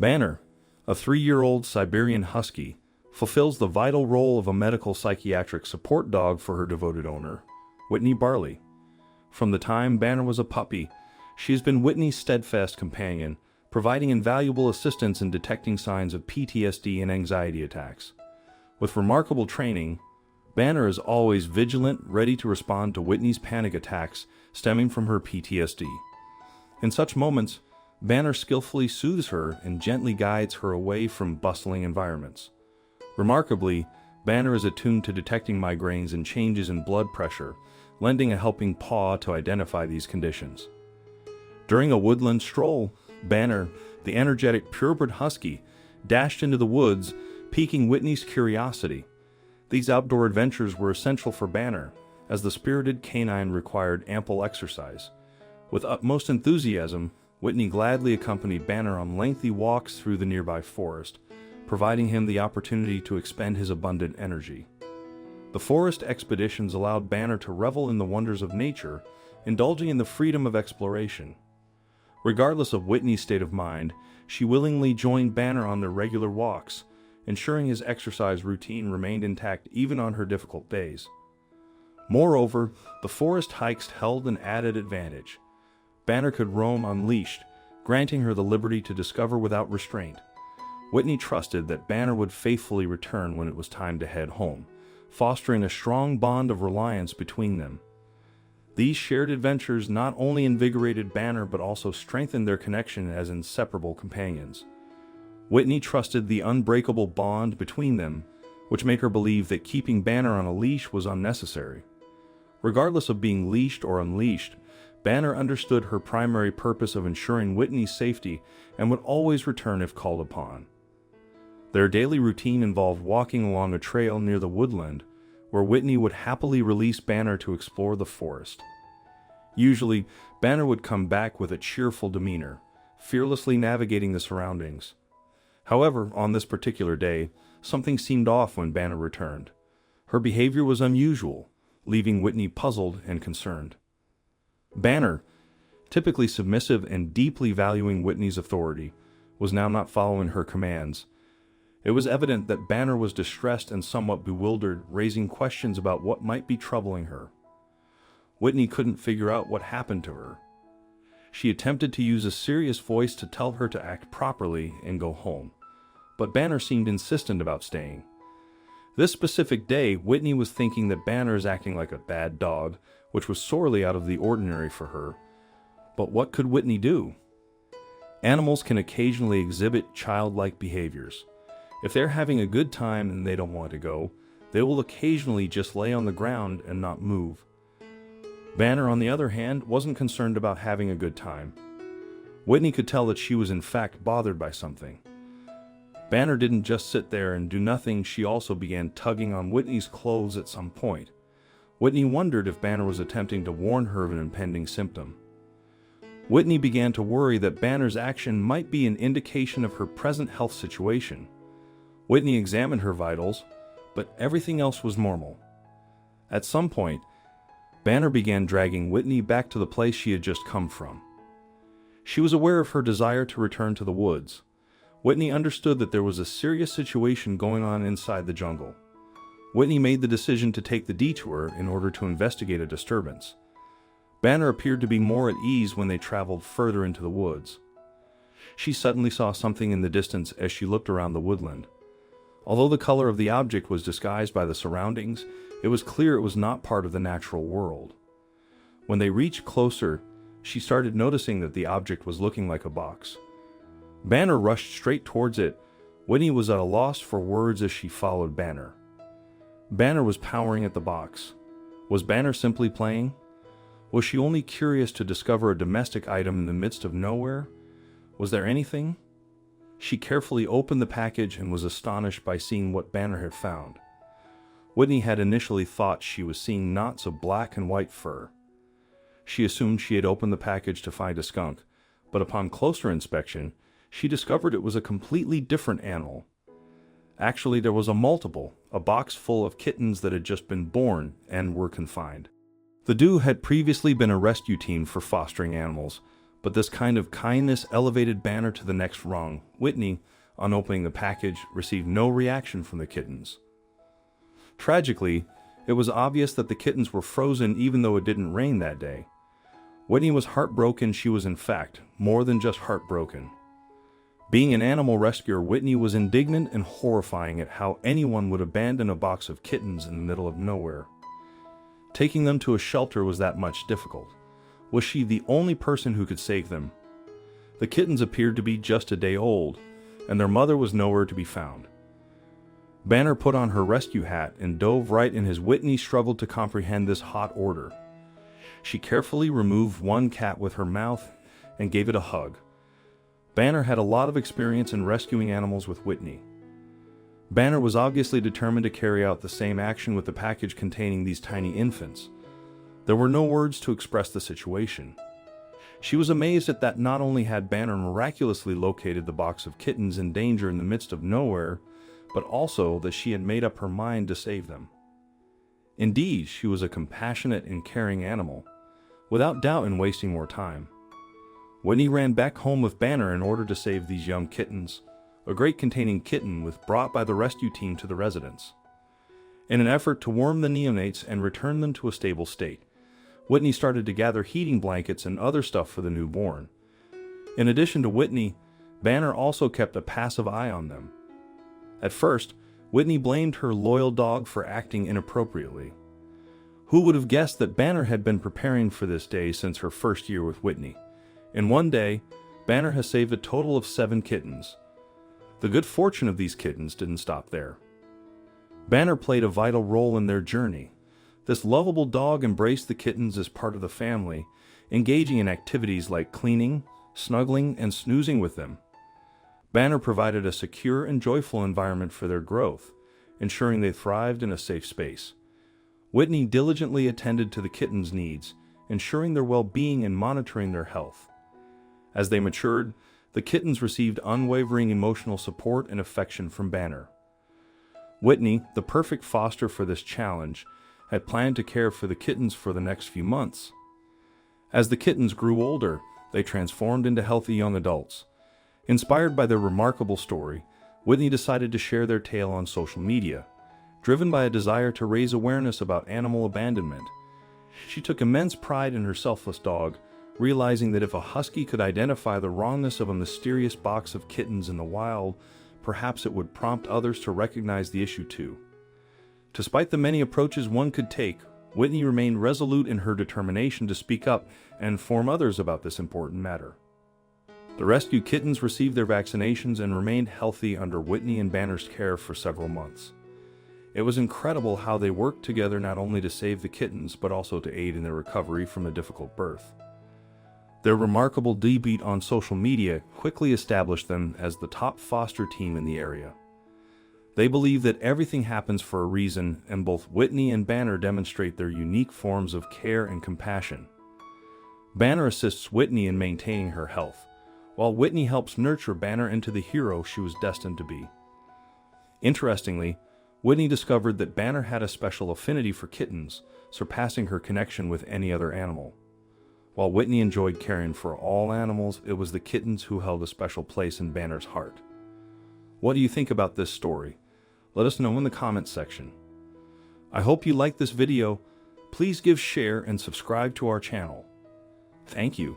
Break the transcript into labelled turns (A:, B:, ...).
A: Banner, a 3-year-old Siberian Husky, fulfills the vital role of a medical psychiatric support dog for her devoted owner, Whitney Barley. From the time Banner was a puppy, she has been Whitney's steadfast companion, providing invaluable assistance in detecting signs of PTSD and anxiety attacks. With remarkable training, Banner is always vigilant, ready to respond to Whitney's panic attacks stemming from her PTSD. In such moments, Banner skillfully soothes her and gently guides her away from bustling environments. Remarkably, Banner is attuned to detecting migraines and changes in blood pressure, lending a helping paw to identify these conditions. During a woodland stroll, Banner, the energetic purebred husky, dashed into the woods, piquing Whitney's curiosity. These outdoor adventures were essential for Banner, as the spirited canine required ample exercise. With utmost enthusiasm, Whitney gladly accompanied Banner on lengthy walks through the nearby forest, providing him the opportunity to expend his abundant energy. The forest expeditions allowed Banner to revel in the wonders of nature, indulging in the freedom of exploration. Regardless of Whitney's state of mind, she willingly joined Banner on their regular walks, ensuring his exercise routine remained intact even on her difficult days. Moreover, the forest hikes held an added advantage. Banner could roam unleashed, granting her the liberty to discover without restraint. Whitney trusted that Banner would faithfully return when it was time to head home, fostering a strong bond of reliance between them. These shared adventures not only invigorated Banner but also strengthened their connection as inseparable companions. Whitney trusted the unbreakable bond between them, which made her believe that keeping Banner on a leash was unnecessary. Regardless of being leashed or unleashed, Banner understood her primary purpose of ensuring Whitney's safety and would always return if called upon. Their daily routine involved walking along a trail near the woodland, where Whitney would happily release Banner to explore the forest. Usually, Banner would come back with a cheerful demeanor, fearlessly navigating the surroundings. However, on this particular day, something seemed off when Banner returned. Her behavior was unusual, leaving Whitney puzzled and concerned. Banner, typically submissive and deeply valuing Whitney's authority, was now not following her commands. It was evident that Banner was distressed and somewhat bewildered, raising questions about what might be troubling her. Whitney couldn't figure out what happened to her. She attempted to use a serious voice to tell her to act properly and go home, but Banner seemed insistent about staying. This specific day, Whitney was thinking that Banner is acting like a bad dog, which was sorely out of the ordinary for her. But what could Whitney do? Animals can occasionally exhibit childlike behaviors. If they're having a good time and they don't want to go, they will occasionally just lay on the ground and not move. Banner, on the other hand, wasn't concerned about having a good time. Whitney could tell that she was in fact bothered by something. Banner didn't just sit there and do nothing, she also began tugging on Whitney's clothes at some point. Whitney wondered if Banner was attempting to warn her of an impending symptom. Whitney began to worry that Banner's action might be an indication of her present health situation. Whitney examined her vitals, but everything else was normal. At some point, Banner began dragging Whitney back to the place she had just come from. She was aware of her desire to return to the woods. Whitney understood that there was a serious situation going on inside the jungle. Whitney made the decision to take the detour in order to investigate a disturbance. Banner appeared to be more at ease when they traveled further into the woods. She suddenly saw something in the distance as she looked around the woodland. Although the color of the object was disguised by the surroundings, it was clear it was not part of the natural world. When they reached closer, she started noticing that the object was looking like a box. Banner rushed straight towards it. Whitney was at a loss for words as she followed Banner. Banner was powering at the box. Was Banner simply playing? Was she only curious to discover a domestic item in the midst of nowhere? Was there anything? She carefully opened the package and was astonished by seeing what Banner had found. Whitney had initially thought she was seeing knots of black and white fur. She assumed she had opened the package to find a skunk, but upon closer inspection, she discovered it was a completely different animal. Actually, there was a box full of kittens that had just been born and were confined. The Dew had previously been a rescue team for fostering animals, But this kind of kindness elevated Banner to the next rung. Whitney, on opening the package, received no reaction from the kittens. Tragically, it was obvious that the kittens were frozen even though it didn't rain that day. Whitney was heartbroken. She was, in fact, more than just heartbroken. Being an animal rescuer, Whitney was indignant and horrifying at how anyone would abandon a box of kittens in the middle of nowhere. Taking them to a shelter was that much difficult. Was she the only person who could save them? The kittens appeared to be just a day old, and their mother was nowhere to be found. Banner put on her rescue hat and dove right in as Whitney struggled to comprehend this hot order. She carefully removed one cat with her mouth and gave it a hug. Banner had a lot of experience in rescuing animals with Whitney. Banner was obviously determined to carry out the same action with the package containing these tiny infants. There were no words to express the situation. She was amazed at that not only had Banner miraculously located the box of kittens in danger in the midst of nowhere, but also that she had made up her mind to save them. Indeed, she was a compassionate and caring animal, without doubt in wasting more time. Whitney ran back home with Banner in order to save these young kittens. A crate containing kitten was brought by the rescue team to the residence. In an effort to warm the neonates and return them to a stable state, Whitney started to gather heating blankets and other stuff for the newborn. In addition to Whitney, Banner also kept a passive eye on them. At first, Whitney blamed her loyal dog for acting inappropriately. Who would have guessed that Banner had been preparing for this day since her first year with Whitney? In one day, Banner has saved a total of 7 kittens. The good fortune of these kittens didn't stop there. Banner played a vital role in their journey. This lovable dog embraced the kittens as part of the family, engaging in activities like cleaning, snuggling, and snoozing with them. Banner provided a secure and joyful environment for their growth, ensuring they thrived in a safe space. Whitney diligently attended to the kittens' needs, ensuring their well-being and monitoring their health. As they matured, the kittens received unwavering emotional support and affection from Banner. Whitney, the perfect foster for this challenge, had planned to care for the kittens for the next few months. As the kittens grew older, they transformed into healthy young adults. Inspired by their remarkable story, Whitney decided to share their tale on social media. Driven by a desire to raise awareness about animal abandonment, she took immense pride in her selfless dog, realizing that if a husky could identify the wrongness of a mysterious box of kittens in the wild, perhaps it would prompt others to recognize the issue too. Despite the many approaches one could take, Whitney remained resolute in her determination to speak up and inform others about this important matter. The rescued kittens received their vaccinations and remained healthy under Whitney and Banner's care for several months. It was incredible how they worked together not only to save the kittens but also to aid in their recovery from a difficult birth. Their remarkable debut on social media quickly established them as the top foster team in the area. They believe that everything happens for a reason, and both Whitney and Banner demonstrate their unique forms of care and compassion. Banner assists Whitney in maintaining her health, while Whitney helps nurture Banner into the hero she was destined to be. Interestingly, Whitney discovered that Banner had a special affinity for kittens, surpassing her connection with any other animal. While Whitney enjoyed caring for all animals, it was the kittens who held a special place in Banner's heart. What do you think about this story? Let us know in the comments section. I hope you liked this video. Please give share and subscribe to our channel. Thank you.